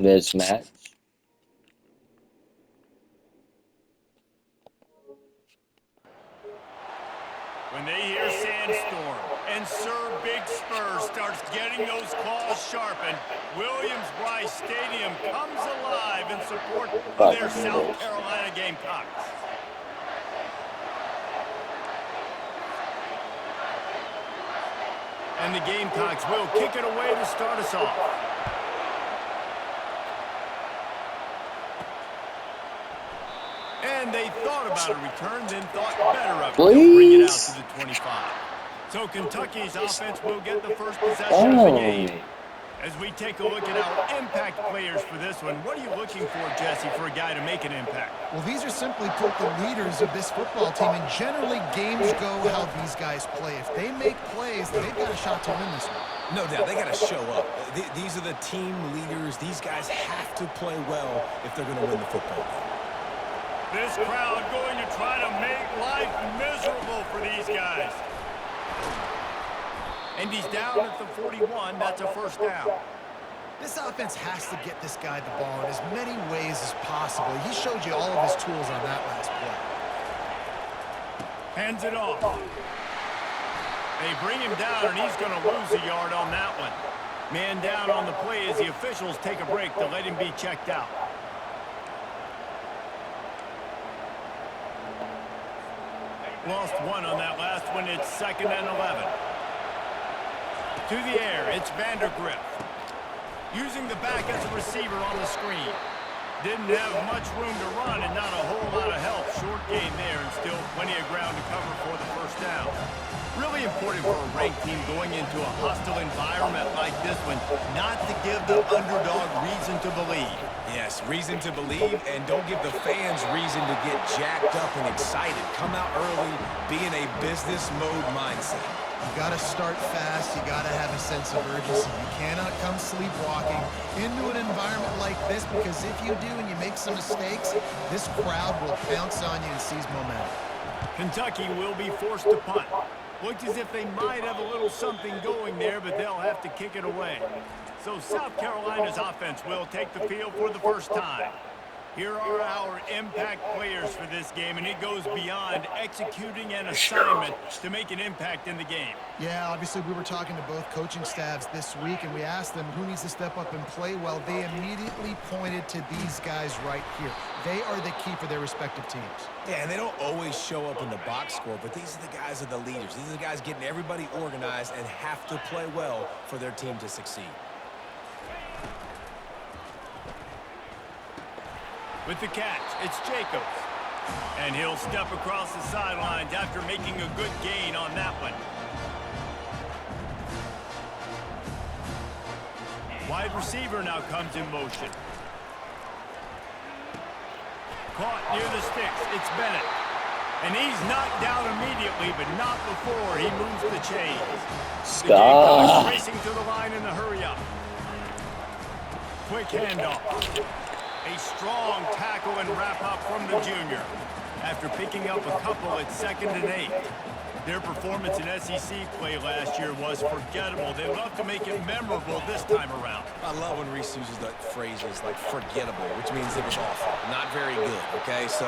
this match. When they hear Sandstorm and Sir Big Spur starts getting those claws sharpened, Williams-Brice Stadium comes alive in support of their South Carolina Gamecocks. And the Gamecocks will kick it away to start us off. And they thought about a return, then thought better of it. They'll bring it out to the 25. So Kentucky's offense will get the first possession of the game. As we take a look at our impact players for this one, what are you looking for, Jesse, for a guy to make an impact? Well, these are simply put the leaders of this football team, and generally games go how these guys play. If they make plays, they've got a shot to win this one. No doubt, they got to show up. These are the team leaders. These guys have to play well if they're going to win the football game. This crowd going to try to make life miserable for these guys. And he's down at the 41. That's a first down. This offense has to get this guy the ball in as many ways as possible. He showed you all of his tools on that last play. Hands it off. They bring him down, and he's going to lose a yard on that one. Man down on the play as the officials take a break to let him be checked out. Lost one on that last one. It's 2nd and 11. To the air, it's Vandergriff. Using the back as a receiver on the screen. Didn't have much room to run and not a whole lot of help. Short gain there and still plenty of ground to cover for the first down. Really important for a ranked team going into a hostile environment like this one, not to give the underdog reason to believe. Yes, reason to believe, and don't give the fans reason to get jacked up and excited. Come out early, be in a business mode mindset. You got to start fast. You got to have a sense of urgency. You cannot come sleepwalking into an environment like this, because if you do and you make some mistakes, this crowd will pounce on you and seize momentum. Kentucky will be forced to punt. Looks as if they might have a little something going there, but they'll have to kick it away. So South Carolina's offense will take the field for the first time. Here are our impact players for this game, and it goes beyond executing an assignment to make an impact in the game. Yeah, obviously we were talking to both coaching staffs this week, and we asked them who needs to step up and play well. They immediately pointed to these guys right here. They are the key for their respective teams. Yeah, and they don't always show up in the box score, but these are the guys that are the leaders. These are the guys getting everybody organized and have to play well for their team to succeed. With the catch, it's Jacobs. And he'll step across the sidelines after making a good gain on that one. Wide receiver now comes in motion. Caught near the sticks, it's Bennett. And he's knocked down immediately, but not before he moves the chains. The Gamecocks racing to the line in the hurry-up. Quick handoff. A strong tackle and wrap-up from the junior. After picking up a couple at 2nd and 8. Their performance in SEC play last year was forgettable. They love to make it memorable this time around. I love when Reese uses that phrases like forgettable, which means it was awful, not very good, okay? So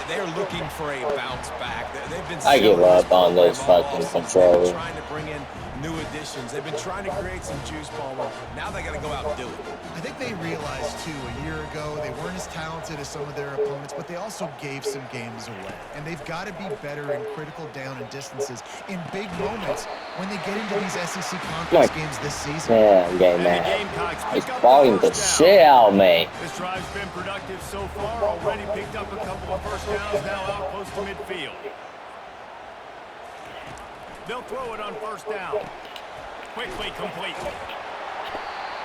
they're looking for a bounce back. They've been I give up on those fucking controllers. Trying to bring in new additions. They've been trying to create some juice, Palmer. Now they got to go out and do it. I think they realized, too, a year ago they weren't as talented as some of their opponents, but they also gave some games away. And they've got to be better in critical down and distances in big moments when they get into these SEC conference games this season. Yeah, I'm getting that. It's bogging the shit out of me. This drive's been productive so far. Already picked up a couple of first downs, now out close to midfield. They'll throw it on first down. Quickly complete.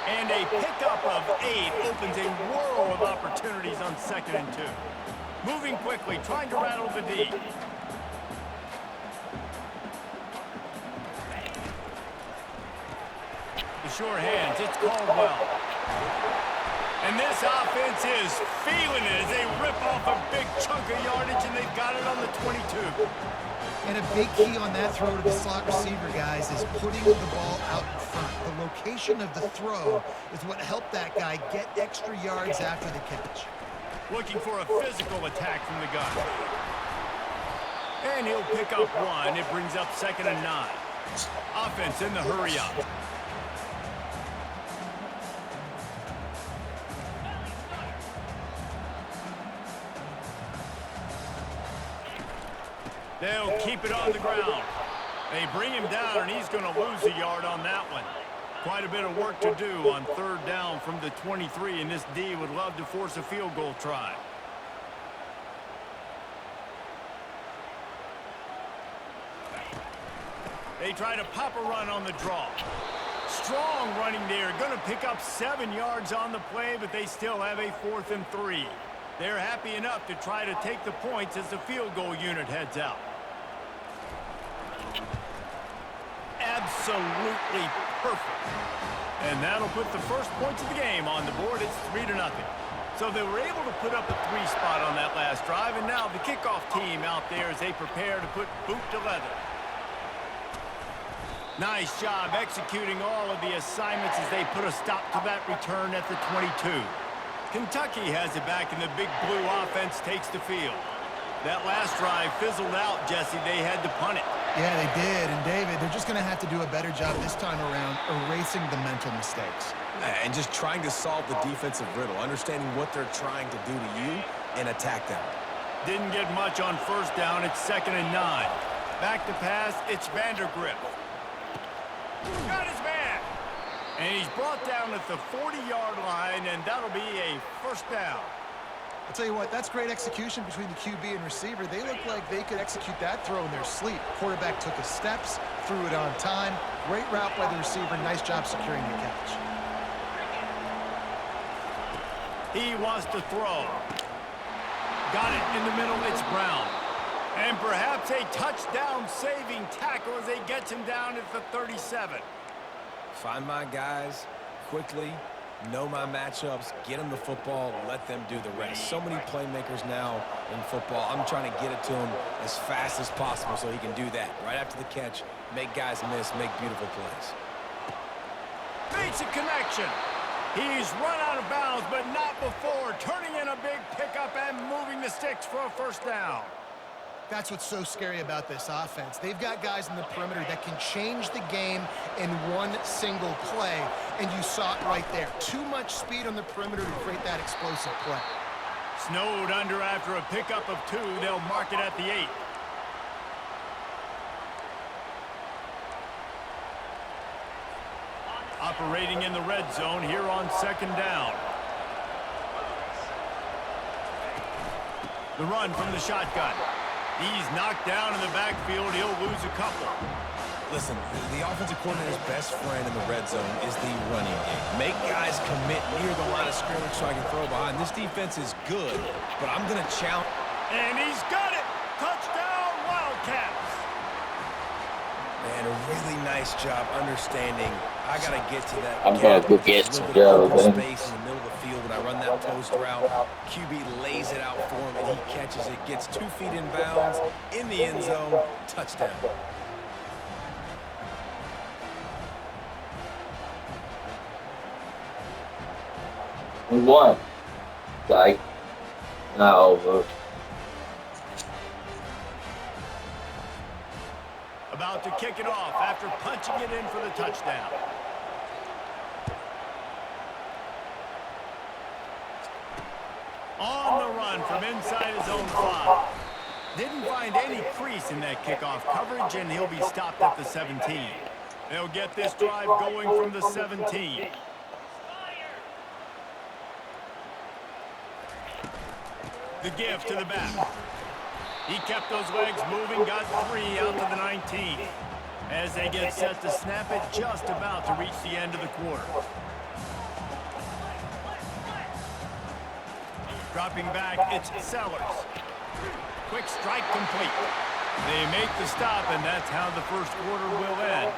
And a pickup of 8 opens a world of opportunities on 2nd and 2. Moving quickly, trying to rattle the D. The sure hands, it's Caldwell. And this offense is feeling it as they rip off a big chunk of yardage, and they've got it on the 22. And a big key on that throw to the slot receiver, guys, is putting the ball out in front. The location of the throw is what helped that guy get extra yards after the catch. Looking for a physical attack from the gun. And he'll pick up one. It brings up 2nd and 9. Offense in the hurry up. They'll keep it on the ground. They bring him down, and he's going to lose a yard on that one. Quite a bit of work to do on 3rd down from the 23, and this D would love to force a field goal try. They try to pop a run on the draw. Strong running there. Going to pick up 7 yards on the play, but they still have a 4th and 3. They're happy enough to try to take the points as the field goal unit heads out. Absolutely perfect. And that'll put the first points of the game on the board. It's 3-0. So they were able to put up a 3 spot on that last drive, and now the kickoff team out there as they prepare to put boot to leather. Nice job executing all of the assignments as they put a stop to that return at the 22. Kentucky has it back, and the Big Blue offense takes the field. That last drive fizzled out, Jesse. They had to punt it. Yeah, they did. And, David, they're just going to have to do a better job this time around erasing the mental mistakes. And just trying to solve the defensive riddle, understanding what they're trying to do to you and attack them. Didn't get much on 1st down. It's 2nd and 9. Back to pass. It's Vandergrift. Got his man. And he's brought down at the 40-yard line, and that'll be a 1st down. I'll tell you what, that's great execution between the QB and receiver. They look like they could execute that throw in their sleep. Quarterback took his steps, threw it on time. Great route by the receiver. Nice job securing the catch. He wants to throw. Got it in the middle. It's Brown. And perhaps a touchdown-saving tackle as they get him down at the 37. Find my guys quickly, know my matchups, get them the football, let them do the rest. So many playmakers now in football. I'm trying to get it to him as fast as possible so he can do that. Right after the catch, make guys miss, make beautiful plays. Makes a connection. He's run out of bounds, but not before. Turning in a big pickup and moving the sticks for a 1st down. That's what's so scary about this offense. They've got guys in the perimeter that can change the game in one single play, and you saw it right there. Too much speed on the perimeter to create that explosive play. Snowed under after a pickup of 2. They'll mark it at the 8. Operating in the red zone here on 2nd down. The run from the shotgun. He's knocked down in the backfield. He'll lose a couple. Listen, the offensive coordinator's best friend in the red zone is the running game. Make guys commit near the line of scrimmage so I can throw behind. This defense is good, but I'm going to challenge. And he's got it. Touchdown, Wildcats. And a really nice job understanding I got to get to that. I'm going to go get some Joe, man. Space in the middle of the field when I run that post route. QB lays it out for him, and he catches it. Gets 2 feet in bounds, in the end zone, touchdown. We won. Like, not over. About to kick it off after punching it in for the touchdown. On the run from inside his own 5. Didn't find any crease in that kickoff coverage, and he'll be stopped at the 17. They'll get this drive going from the 17. The give to the back. He kept those legs moving, got 3 out to the 19. As they get set to snap it, just about to reach the end of the quarter. Dropping back, it's Sellers. Quick strike complete. They make the stop, and that's how the first quarter will end.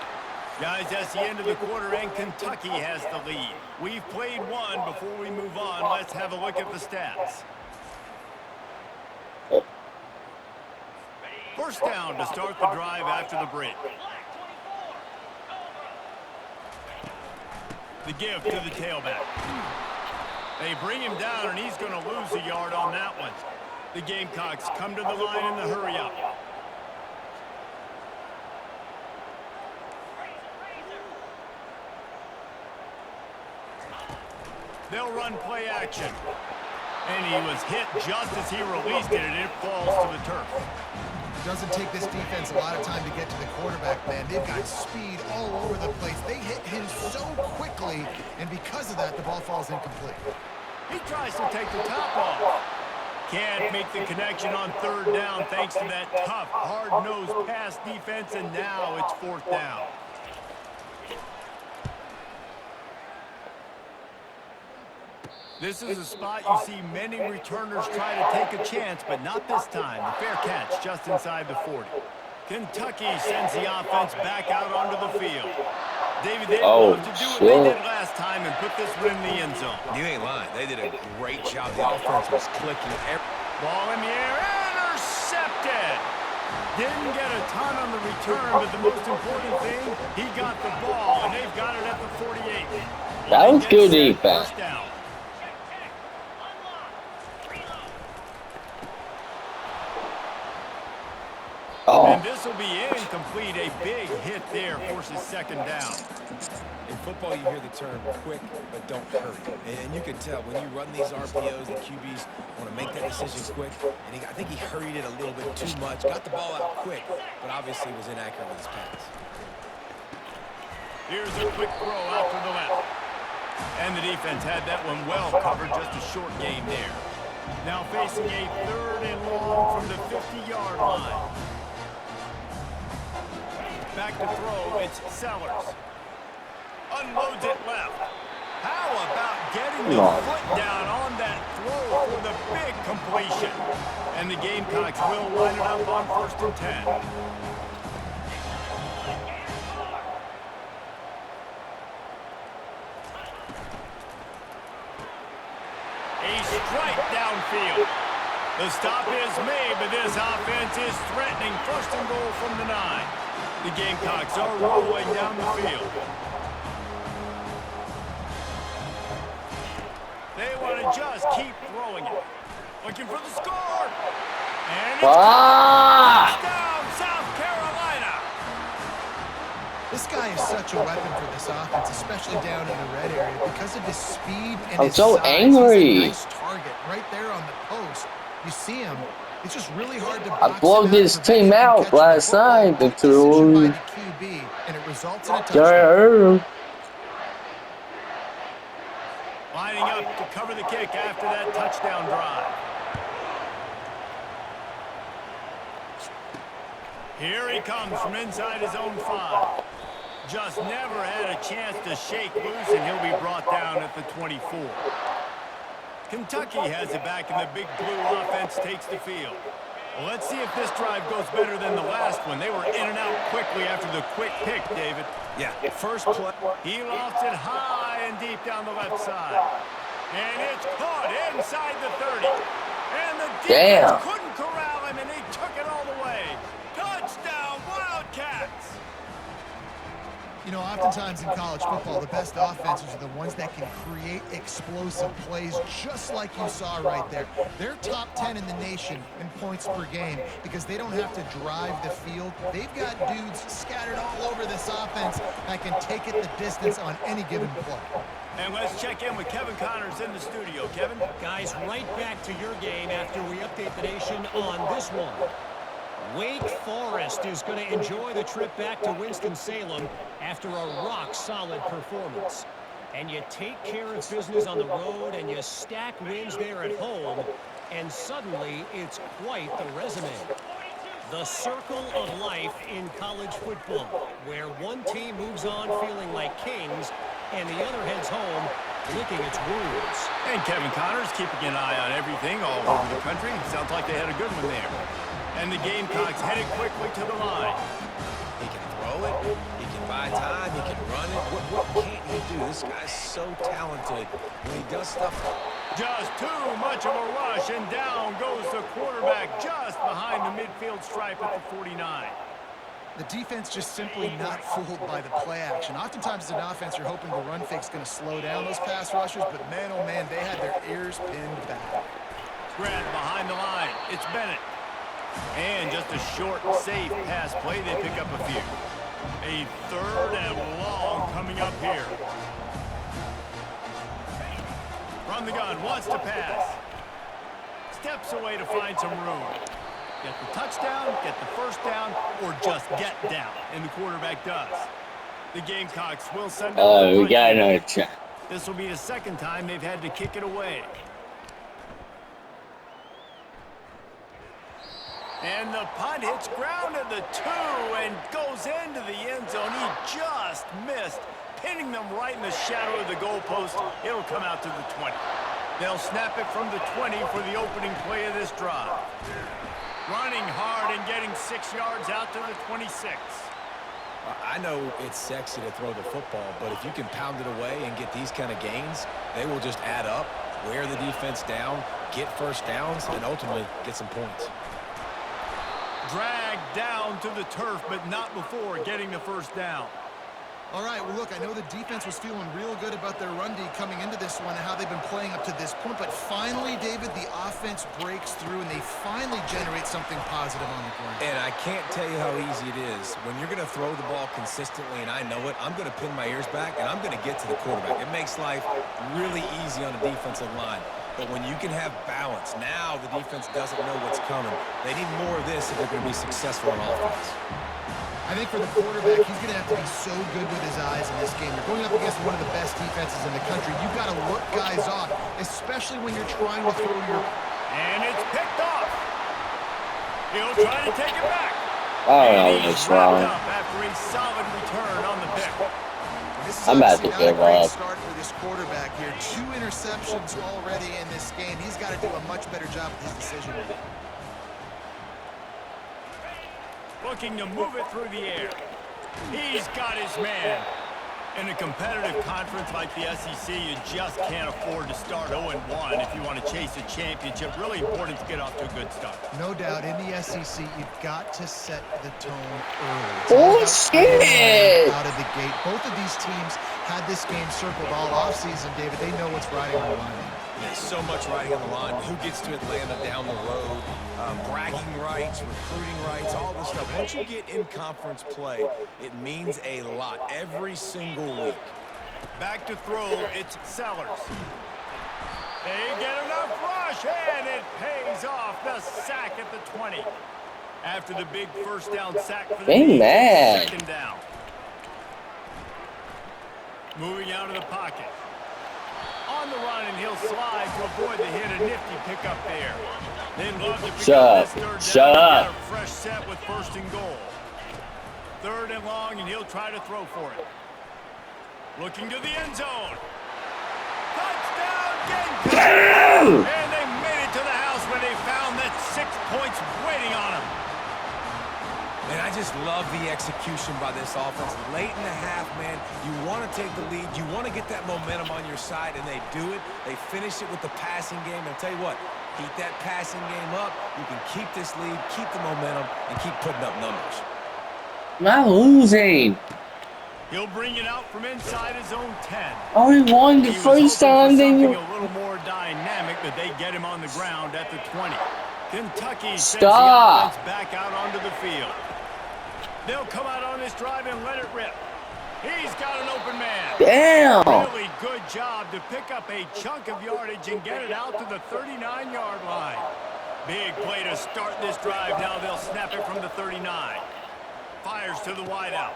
Guys, that's the end of the quarter, and Kentucky has the lead. We've played one. Before we move on, let's have a look at the stats. First down to start the drive after the break. The give to the tailback. They bring him down, and he's going to lose a yard on that one. The Gamecocks come to the line in the hurry-up. They'll run play action. And he was hit just as he released it, and it falls to the turf. It doesn't take this defense a lot of time to get to the quarterback, man. They've got speed all over the place. They hit him so quickly, and because of that, the ball falls incomplete. He tries to take the top off. Can't make the connection on third down thanks to that tough, hard-nosed pass defense, and now it's fourth down. This is a spot you see many returners try to take a chance, but not this time. The fair catch just inside the 40. Kentucky sends the offense back out onto the field. David, they love to do what they did last time and put this one in the end zone. You ain't lying. They did a great job. The offense was clicking. Ball in the air, intercepted. Didn't get a ton on the return, but the most important thing, he got the ball, and they've got it at the 48. That was good defense. First down. And this will be incomplete. A big hit there forces second down. In football, you hear the term quick, but don't hurry. And you can tell when you run these RPOs, the QBs want to make that decision quick. And I think he hurried it a little bit too much. Got the ball out quick, but obviously was inaccurate with his pass. Here's a quick throw out to the left. And the defense had that one well covered. Just a short gain there. Now facing a third and long from the 50-yard line. Back to throw, it's Sellers. Unloads it left. How about getting the foot down on that throw for the big completion? And the Gamecocks will line it up on 1st and 10. A strike downfield. The stop is made, but this offense is threatening. 1st and goal from the 9. The Gamecocks are rolling down the field. They want to just keep throwing it. Looking for the score. And it's touchdown, South Carolina. This guy is such a weapon for this offense, especially down in the red area, because of his speed and I'm his so size. angry. He's a nice target right there on the post. You see him. It's just really hard to I blocked this team out last night. The two. QB, and it results in a touchdown. Lining up to cover the kick after that touchdown drive. Here he comes from inside his own 5. Just never had a chance to shake loose, and he'll be brought down at the 24. Kentucky has it back, and the big blue offense takes the field. Well, let's see if this drive goes better than the last one. They were in and out quickly after the quick pick, David. Yeah, first play. He lofts it high and deep down the left side. And it's caught inside the 30. And the defense couldn't corral him, and he took it all the way. Touchdown, Wildcats! You know, oftentimes in college football, the best offenses are the ones that can create explosive plays, just like you saw right there. They're top 10 in the nation in points per game because they don't have to drive the field. They've got dudes scattered all over this offense that can take it the distance on any given play. And let's check in with Kevin Connors in the studio. Kevin? Guys, right back to your game after we update the nation on this one. Wake Forest is going to enjoy the trip back to Winston-Salem after a rock-solid performance. And you take care of business on the road and you stack wins there at home, and suddenly it's quite the resume. The circle of life in college football, where one team moves on feeling like kings and the other heads home licking its wounds. And Kevin Connors keeping an eye on everything all over the country. Sounds like they had a good one there. And the Gamecocks headed quickly to the line. He can throw it. He can buy time. He can run it. What can't he do? This guy's so talented when he does stuff. Just too much of a rush, and down goes the quarterback just behind the midfield stripe at the 49. The defense just simply not fooled by the play action. Oftentimes as an offense, you're hoping the run fake's going to slow down those pass rushers, but man, oh man, they had their ears pinned back. Grant behind the line. It's Bennett. And just a short, safe pass play. They pick up a few. A 3rd and long coming up here. From the gun, wants to pass. Steps away to find some room. Get the touchdown, get the first down, or just get down. And the quarterback does. The Gamecocks will send it. Oh, we got another check. This will be the 2nd time they've had to kick it away. And the punt hits ground at the 2 and goes into the end zone. He just missed, pinning them right in the shadow of the goalpost. It'll come out to the 20. They'll snap it from the 20 for the opening play of this drive. Running hard and getting 6 yards out to the 26. I know it's sexy to throw the football, but if you can pound it away and get these kind of gains, they will just add up, wear the defense down, get first downs, and ultimately get some points. Dragged down to the turf, but not before getting the first down. All right, well, look, I know the defense was feeling real good about their run D coming into this one and how they've been playing up to this point, but finally, David, the offense breaks through and they finally generate something positive on the ground. And I can't tell you how easy it is. When you're going to throw the ball consistently, and I know it, I'm going to pin my ears back, and I'm going to get to the quarterback. It makes life really easy on the defensive line. But when you can have balance, now the defense doesn't know what's coming. They need more of this if they're going to be successful on offense. I think for the quarterback, he's going to have to be so good with his eyes in this game. You're going up against one of the best defenses in the country. You've got to look guys off, especially when you're trying to throw your... And it's picked off. He'll try to take it back. Oh, and he's what's wrong? wrapped up after a solid return on the pick. This is I'm about to obviously not a give great up. start for this quarterback here. 2 interceptions already in this game. He's got to do a much better job with his decision making. Looking to move it through the air. He's got his man. In a competitive conference like the SEC, you just can't afford to start 0-1 if you want to chase a championship. Really important to get off to a good start. No doubt, in the SEC, you've got to set the tone early. It's Oh, all about shit! out of the gate. Both of these teams had this game circled all offseason, David. They know what's riding on the line. There's so much riding on the line. Who gets to Atlanta down the road? Bragging rights, recruiting rights, all this stuff. Once you get in conference play, it means a lot every single week. Back to throw, it's Sellers. They get enough rush, and it pays off. The sack at the 20. After the big first down sack for the Amen. 2nd down. Moving out of the pocket. On the run, and he'll slide to avoid the hit. A nifty pickup there. They'd love to pick up this 3rd down. Shut up. Get a fresh set with 1st and goal. 3rd and long, and he'll try to throw for it. Looking to the end zone. Touchdown, Gamecocks! And they made it to the house where they found that 6 points waiting on them. Man, I just love the execution by this offense. Late in the half, man, you want to take the lead. You want to get that momentum on your side, and they do it. They finish it with the passing game. And I'll tell you what, keep that passing game up. You can keep this lead, keep the momentum, and keep putting up numbers. Not losing. He'll bring it out from inside his own 10. Oh, we won the He was first hoping for time. Then something you a little more dynamic, but they get him on the ground at the 20. Kentucky sends the Stop. offense back out onto the field. They'll come out on this drive and let it rip. He's got an open man. damn. Really good job to pick up a chunk of yardage and get it out to the 39-yard line. Big play to start this drive. Now they'll snap it from the 39. Fires to the wideout.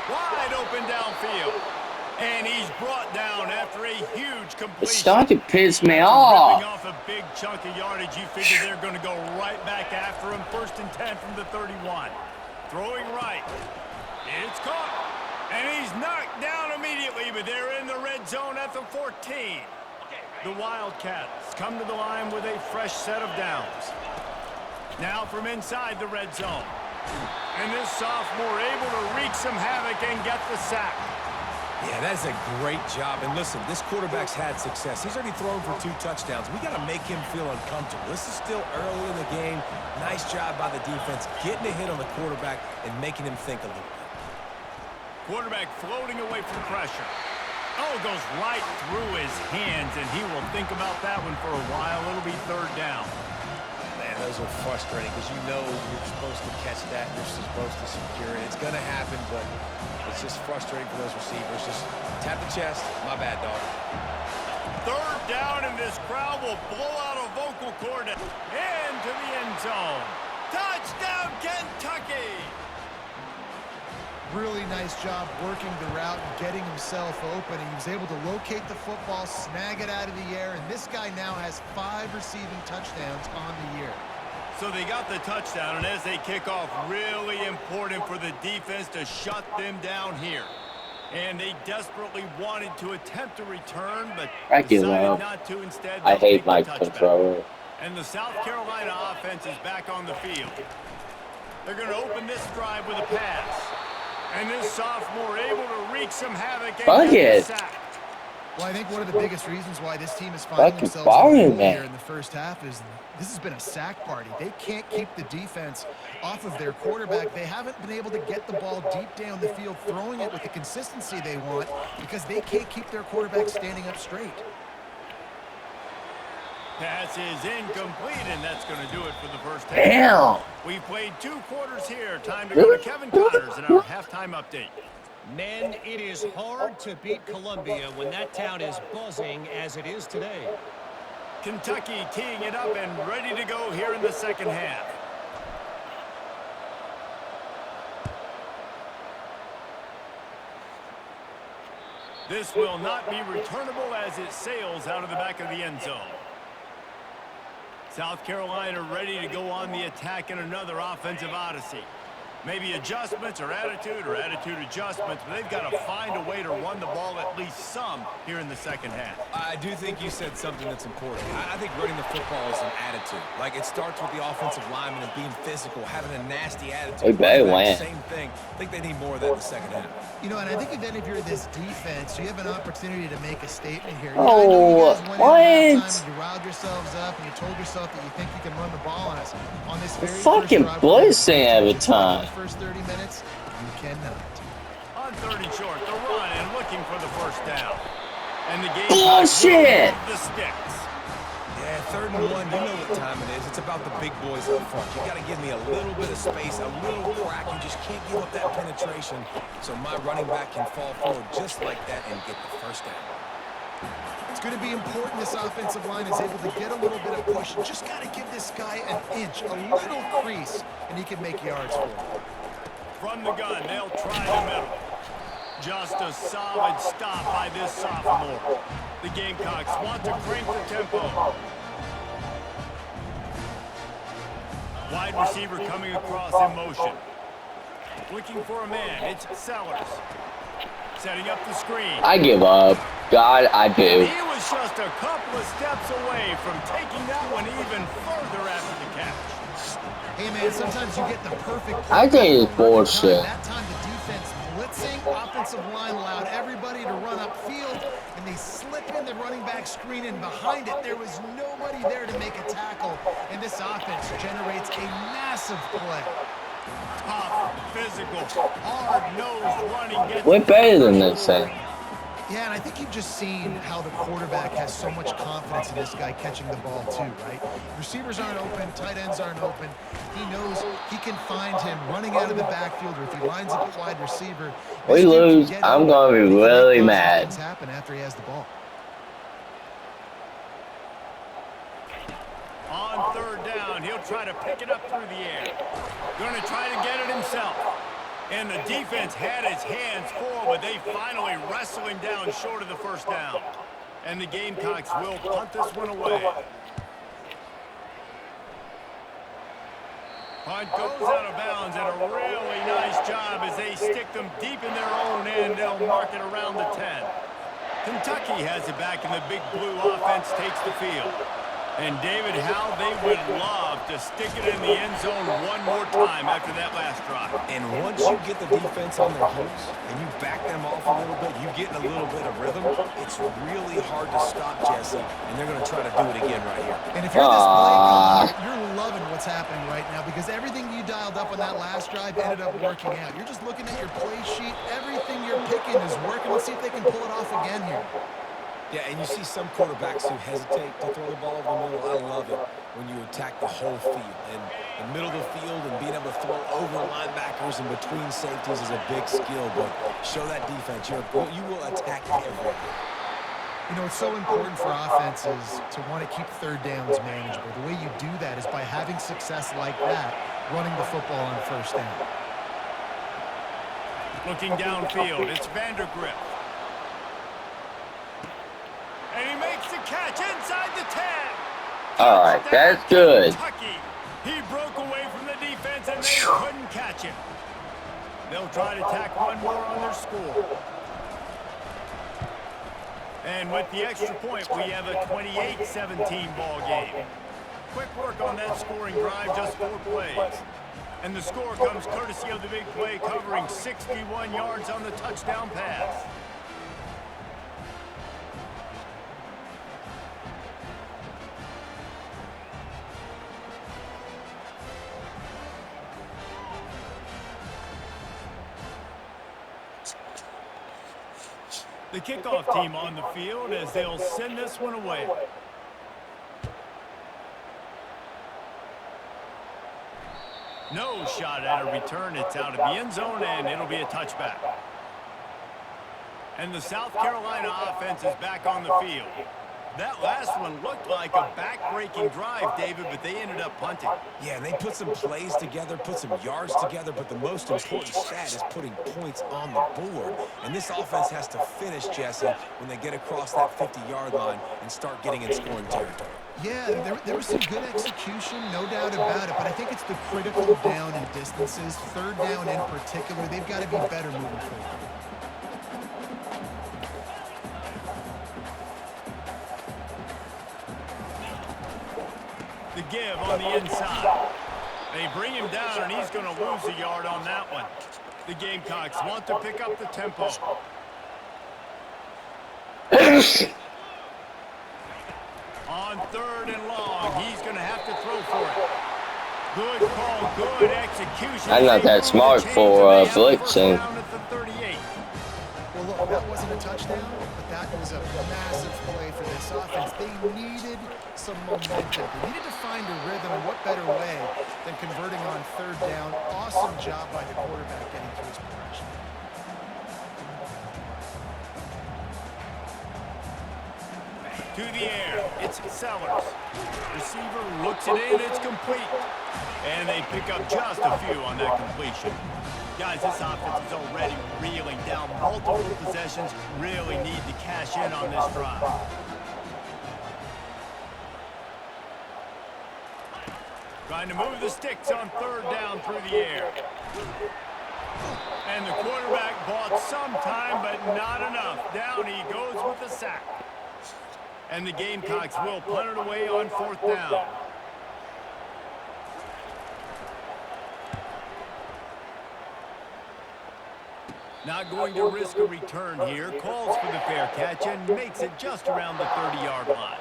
Wide open downfield. And he's brought down after a huge completion. It's starting to piss me Ripping off. off a big chunk of yardage, you figure they're going to go right back after him. 1st and 10 from the 31. Throwing right. It's caught. And he's knocked down immediately, but they're in the red zone at the 14. The Wildcats come to the line with a fresh set of downs. Now from inside the red zone. And this sophomore able to wreak some havoc and get the sack. Yeah, that's a great job. And listen, this quarterback's had success. He's already thrown for 2 touchdowns. We got to make him feel uncomfortable. This is still early in the game. Nice job by the defense, getting a hit on the quarterback and making him think a little bit. Quarterback floating away from pressure. Oh, goes right through his hands, and he will think about that one for a while. It'll be 3rd down. Man, those are frustrating because you know you're supposed to catch that. You're supposed to secure it. It's going to happen, but it's just frustrating for those receivers. Just tap the chest. My bad, dog. 3rd down, and this crowd will blow out a vocal cord into the end zone. Touchdown, Kentucky! Really nice job working the route and getting himself open. He was able to locate the football, snag it out of the air, and this guy now has 5 receiving touchdowns on the year. So they got the touchdown, and as they kick off, really important for the defense to shut them down here. And they desperately wanted to attempt a return, but decided not to instead. I hate my controller. And the South Carolina offense is back on the field. They're going to open this drive with a pass. And this sophomore able to wreak some havoc and get the sack. Well, I think one of the biggest reasons why this team is finding themselves here in the first half is this has been a sack party. They can't keep the defense off of their quarterback. They haven't been able to get the ball deep down the field, throwing it with the consistency they want because they can't keep their quarterback standing up straight. Pass is incomplete, and that's going to do it for the first half. Damn. We've played 2 quarters here. Time to go to Kevin Connors in our halftime update. Men, it is hard to beat Columbia when that town is buzzing as it is today. Kentucky teeing it up and ready to go here in the second half. This will not be returnable as it sails out of the back of the end zone. South Carolina ready to go on the attack in another offensive odyssey. Maybe adjustments or attitude adjustments, but they've got to find a way to run the ball at least some here in the second half. I do think you said something that's important. I think running the football is an attitude. Like, it starts with the offensive lineman and being physical, having a nasty attitude. Same thing. I think they need more of that in the second half. You know, and I think then if you're this defense, you have an opportunity to make a statement here. Oh, what? You riled yourselves up and you told yourself that you think you can run the ball on us on this very fucking blitzing every time. First 30 minutes, you cannot. On 30 short, the run and looking for the first down. And the game bullshit. The sticks. Yeah, 3rd and 1, you know what time it is. It's about the big boys up front. You got to give me a little bit of space, a little crack. You just can't give up that penetration. So my running back can fall forward just like that and get the first down. It's going to be important this offensive line is able to get a little bit of push. Just got to give this guy an inch, a little crease, and he can make yards for it. From the gun, they'll try the middle. Just a solid stop by this sophomore. The Gamecocks want to crank the tempo. Wide receiver coming across in motion. Looking for a man, it's Sellers. Setting up the screen. I give up. God, I do. He was just a couple of steps away from taking that one even further after the catch. Hey, man, sometimes you get the perfect... I think it's bullshit. That time the defense blitzing, offensive line allowed everybody to run upfield, and they slip in the running back screen, and behind it, there was nobody there to make a tackle, and this offense generates a massive play. Tough, physical, hard-nosed running. We're better than this thing. Yeah, and I think you've just seen how the quarterback has so much confidence in this guy catching the ball too, right? Receivers aren't open, tight ends aren't open. He knows he can find him running out of the backfield, or if he lines up a wide receiver. We lose, I'm going to be really mad. Things happen after he has the ball. On 3rd down, he'll try to pick it up through the air. Going to try to get it himself. And the defense had his hands full, but they finally wrestle him down short of the first down. And the Gamecocks will punt this one away. Punt goes out of bounds, and a really nice job as they stick them deep in their own end. They'll mark it around the 10. Kentucky has it back, and the Big Blue offense takes the field. And David, how they would love to stick it in the end zone one more time after that last drive. And once you get the defense on their heels and you back them off a little bit, you get in a little bit of rhythm, it's really hard to stop, Jesse, and they're going to try to do it again right here. And if you're this play caller, you're loving what's happening right now because everything you dialed up on that last drive ended up working out. You're just looking at your play sheet. Everything you're picking is working. Let's see if they can pull it off again here. Yeah, and you see some quarterbacks who hesitate to throw the ball over the middle. I love it when you attack the whole field. And the middle of the field and being able to throw over linebackers and between safeties is a big skill. But show that defense. You will attack everything. You know, it's so important for offenses to want to keep third downs manageable. The way you do that is by having success like that, running the football on first down. Looking downfield, it's Vandergrift. And he makes the catch inside the 10. All right, that's good. Kentucky. He broke away from the defense and they couldn't catch him. They'll try to tack one more on their score. And with the extra point, we have a 28-17 ball game. Quick work on that scoring drive, just 4 plays. And the score comes courtesy of the big play covering 61 yards on the touchdown pass. The kickoff team on the field as they'll send this one away. No shot at a return. It's out of the end zone, and it'll be a touchback. And the South Carolina offense is back on the field. That last one looked like a back-breaking drive, David, but they ended up punting. Yeah, and they put some plays together, put some yards together, but the most important stat is putting points on the board. And this offense has to finish, Jesse, when they get across that 50-yard line and start getting in scoring territory. Yeah, there was some good execution, no doubt about it, but I think it's the critical down and distances, third down in particular. They've got to be better moving forward. The give on the inside. They bring him down, and he's going to lose a yard on that one. The Gamecocks want to pick up the tempo. On 3rd and long, he's going to have to throw for it. Good call, good execution. I'm not that smart for blitzing. Well, look, that wasn't a touchdown, but that was a massive play for this offense. They needed some momentum. They needed to find a rhythm, and what better way than converting on 3rd down. Awesome job by the quarterback getting to his progression. To the air, it's Sellers. Receiver looks it in, it's complete. And they pick up just a few on that completion. Guys, this offense is already reeling down multiple possessions. Really need to cash in on this drive. Trying to move the sticks on 3rd down through the air. And the quarterback bought some time, but not enough. Down he goes with the sack. And the Gamecocks will punt it away on 4th down. Not going to risk a return here. Calls for the fair catch and makes it just around the 30-yard line.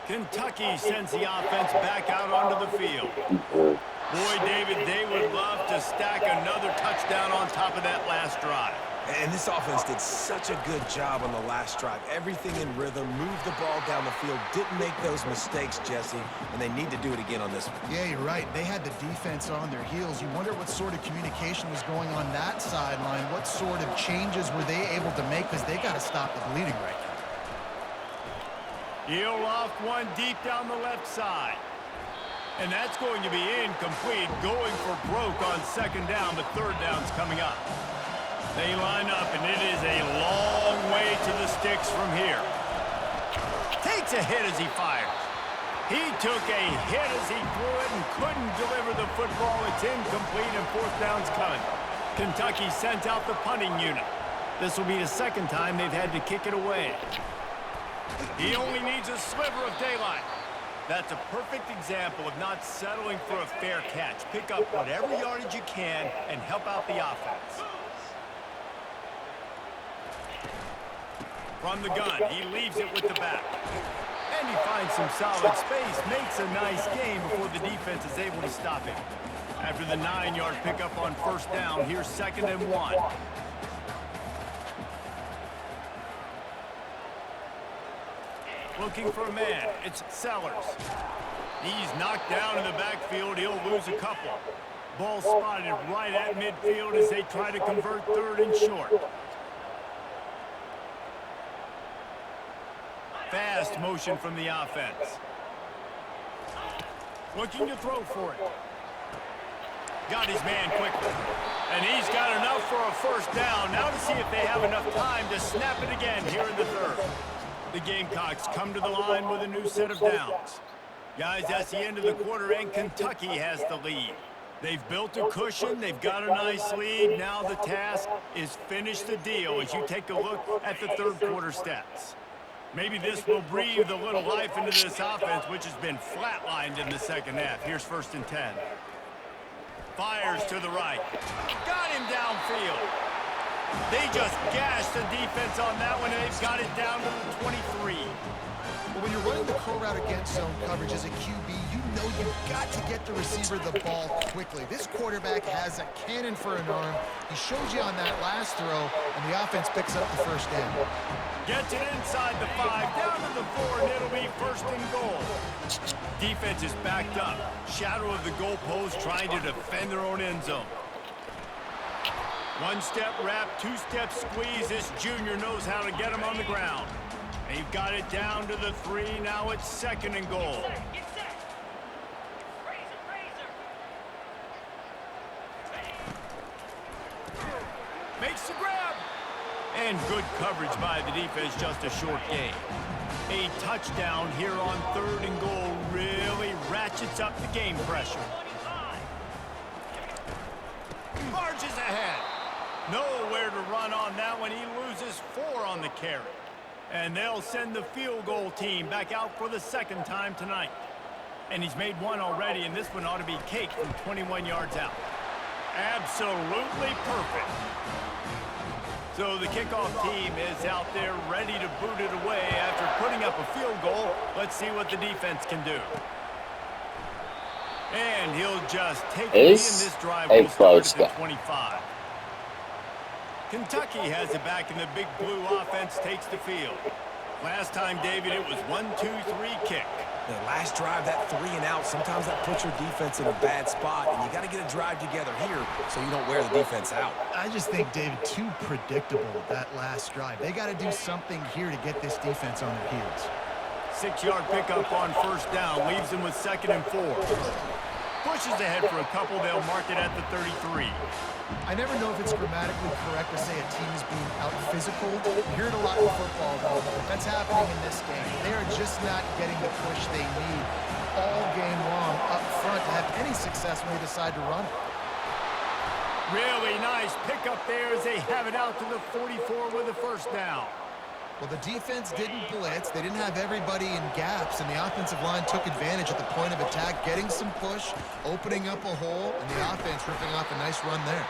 Kentucky sends the offense back out onto the field. Boy, David, they would love to stack another touchdown on top of that last drive. And this offense did such a good job on the last drive. Everything in rhythm, moved the ball down the field, didn't make those mistakes, Jesse, and they need to do it again on this one. Yeah, you're right. They had the defense on their heels. You wonder what sort of communication was going on that sideline. What sort of changes were they able to make, because they got to stop the bleeding right now. He'll loft one deep down the left side. And that's going to be incomplete, going for broke on 2nd down, but 3rd down's coming up. They line up, and it is a long way to the sticks from here. Takes a hit as he fires. He took a hit as he threw it and couldn't deliver the football. It's incomplete, and 4th down's coming. Kentucky sent out the punting unit. This will be the 2nd time they've had to kick it away. He only needs a sliver of daylight. That's a perfect example of not settling for a fair catch. Pick up whatever yardage you can and help out the offense. From the gun, he leaves it with the back. And he finds some solid space, makes a nice gain before the defense is able to stop him. After the 9-yard pickup on first down, here's 2nd and 1. Looking for a man, it's Sellers. He's knocked down in the backfield, he'll lose a couple. Ball spotted right at midfield as they try to convert 3rd and short. Fast motion from the offense. Looking to throw for it. Got his man quickly. And he's got enough for a first down. Now to see if they have enough time to snap it again here in the 3rd. The Gamecocks come to the line with a new set of downs. Guys, that's the end of the quarter, and Kentucky has the lead. They've built a cushion. They've got a nice lead. Now the task is finish the deal as you take a look at the 3rd quarter stats. Maybe this will breathe a little life into this offense, which has been flatlined in the 2nd half. Here's 1st and 10. Fires to the right. Got him downfield. They just gashed the defense on that one, and they've got it down to the 23. But when you're running the curl route against zone coverage as a QB, you know you've got to get the receiver the ball quickly. This quarterback has a cannon for an arm. He showed you on that last throw, and the offense picks up the first down. Gets it inside the 5, down to the 4, and it'll be 1st and goal. Defense is backed up. Shadow of the goalpost trying to defend their own end zone. 1-step wrap, 2-step squeeze. This junior knows how to get him on the ground. They've got it down to the 3. Now it's 2nd and goal. Makes the grab. And good coverage by the defense, just a short gain. A touchdown here on 3rd and goal really ratchets up the game pressure. Marches ahead. Nowhere to run on that one. He loses 4 on the carry. And they'll send the field goal team back out for the 2nd time tonight. And he's made 1 already, and this one ought to be cake from 21 yards out. Absolutely perfect. So the kickoff team is out there ready to boot it away after putting up a field goal. Let's see what the defense can do. And he'll just take it in. This drive will start at the 25. Kentucky has it back, and the big blue offense takes the field. Last time, David, it was 1-2-3 kick. The last drive, that 3 and out, sometimes that puts your defense in a bad spot, and you got to get a drive together here so you don't wear the defense out. I just think, David, too predictable that last drive. They got to do something here to get this defense on their heels. 6-yard pickup on first down leaves them with 2nd and 4. Pushes ahead for a couple. They'll mark it at the 33. I never know if it's grammatically correct to say a team is being out-physical. You hear it a lot in football, though. That's happening in this game. They are just not getting the push they need all game long up front to have any success when they decide to run it. Really nice pickup there as they have it out to the 44 with a first down. Well, the defense didn't blitz. They didn't have everybody in gaps, and the offensive line took advantage at the point of attack, getting some push, opening up a hole, and the offense ripping off a nice run there.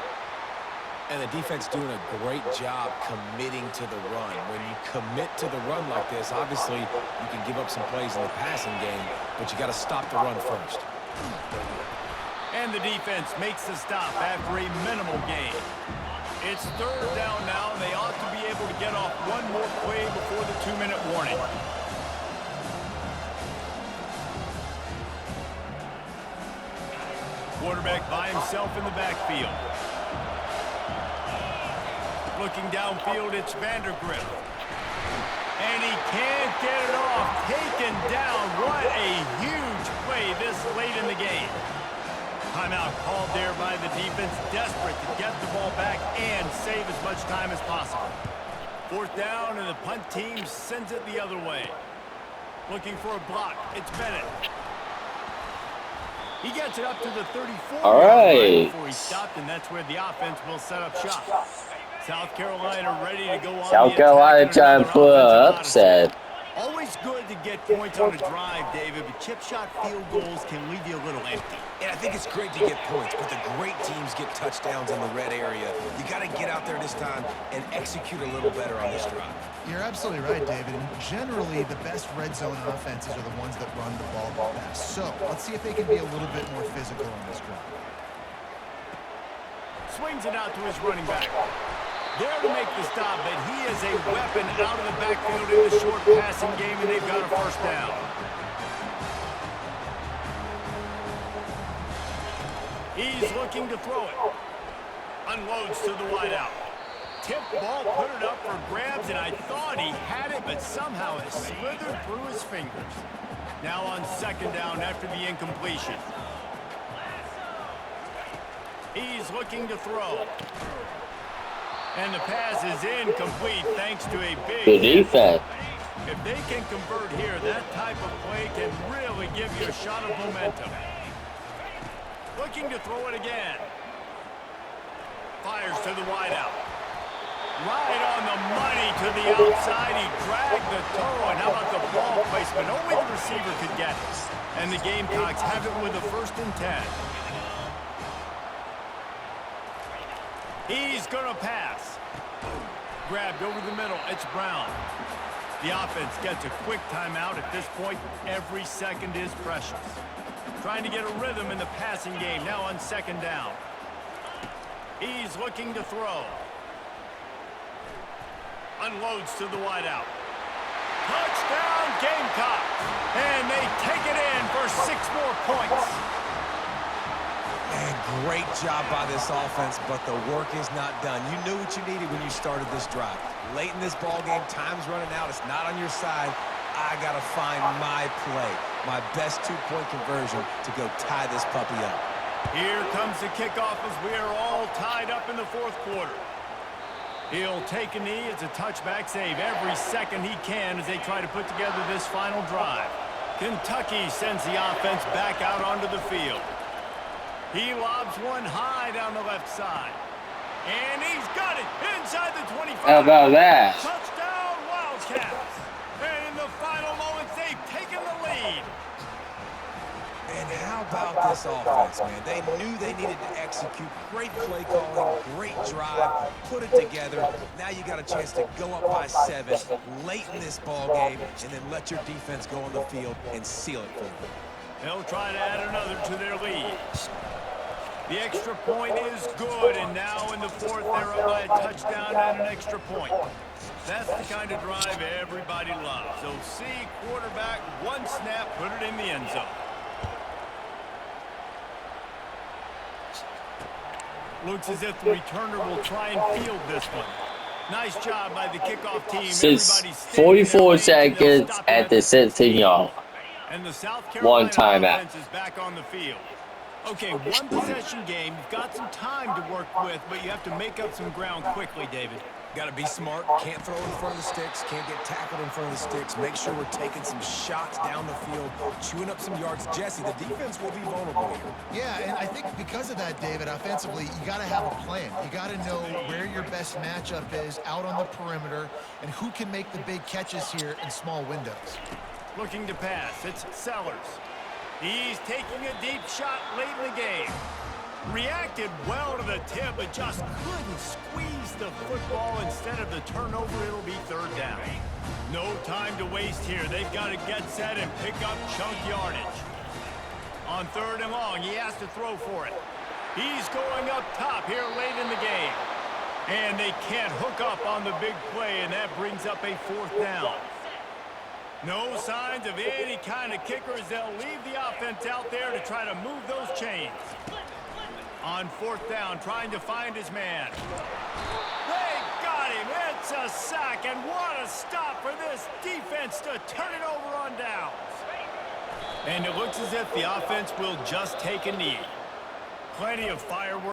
And the defense doing a great job committing to the run. When you commit to the run like this, obviously you can give up some plays in the passing game, but you got to stop the run first. And the defense makes the stop after a minimal gain. It's 3rd down now, and they ought to be able to get off one more play before the 2-minute warning. Quarterback by himself in the backfield. Looking downfield, it's Vandergriff. And he can't get it off. Taken down. What a huge play this late in the game. Timeout called there by the defense, desperate to get the ball back and save as much time as possible. 4th down, and the punt team sends it the other way. Looking for a block. It's Bennett. He gets it up to the 34. All right. Before he stopped, and that's where the offense will set up shop. South Carolina ready to go on. South Carolina trying to pull an upset. Always good to get points on a drive, David, but chip shot field goals can leave you a little empty. And I think it's great to get points, but the great teams get touchdowns in the red area. You got to get out there this time and execute a little better on this drive. You're absolutely right, David. And generally, the best red zone offenses are the ones that run the ball the best. So let's see if they can be a little bit more physical on this drive. Swings it out to his running back. There to make the stop, but he is a weapon out of the backfield in the short passing game, and they've got a first down. He's looking to throw it. Unloads to the wideout. Tipped ball, put it up for grabs, and I thought he had it, but somehow it slithered through his fingers. Now on second down after the incompletion. He's looking to throw. And the pass is incomplete thanks to a big Good defense. If they can convert here, that type of play can really give you a shot of momentum. Looking to throw it again. Fires to the wideout. Right on the money to the outside. He dragged the toe, and how about the ball placement? Only the receiver could get it. And the Gamecocks have it with a 1st and 10. He's going to pass. Grabbed over the middle. It's Brown. The offense gets a quick timeout. At this point, every second is precious. Trying to get a rhythm in the passing game. Now on second down. He's looking to throw. Unloads to the wideout. Touchdown, Gamecocks. And they take it in for 6 more points. And great job by this offense, but the work is not done. You knew what you needed when you started this drive. Late in this ball game, time's running out. It's not on your side. I got to find my play, my best 2-point conversion to go tie this puppy up. Here comes the kickoff as we are all tied up in the 4th quarter. He'll take a knee. It's a touchback save every second he can as they try to put together this final drive. Kentucky sends the offense back out onto the field. He lobs one high down the left side. And he's got it inside the 25. How about that? Touchdown, Wildcats. And in the final moments, they've taken the lead. And how about this offense, man? They knew they needed to execute. Great play calling, great drive, put it together. Now you got a chance to go up by 7 late in this ball game and then let your defense go on the field and seal it for them. They'll try to add another to their lead. The extra point is good, and now in the 4th, they're up by a touchdown and an extra point. That's the kind of drive everybody loves. So see quarterback, one snap, put it in the end zone. Looks as if the returner will try and field this one. Nice job by the kickoff team. Since 44 seconds at the 16-yard. And the South Carolina timeout. offense is back on the field. Okay, one possession game. You've got some time to work with, but you have to make up some ground quickly, David. Got to be smart. Can't throw in front of the sticks. Can't get tackled in front of the sticks. Make sure we're taking some shots down the field, chewing up some yards. Jesse, the defense will be vulnerable here. Yeah, and I think because of that, David, offensively, you got to have a plan. You got to know where your best matchup is out on the perimeter and who can make the big catches here in small windows. Looking to pass. It's Sellers. He's taking a deep shot late in the game. Reacted well to the tip, but just couldn't squeeze the football. Instead of the turnover, it'll be 3rd down. No time to waste here. They've got to get set and pick up chunk yardage. On 3rd and long, he has to throw for it. He's going up top here late in the game. And they can't hook up on the big play, and that brings up a 4th down. No signs of any kind of kickers. They'll leave the offense out there to try to move those chains. On 4th down, trying to find his man. They got him. It's a sack, and what a stop for this defense to turn it over on downs. And it looks as if the offense will just take a knee. Plenty of fireworks.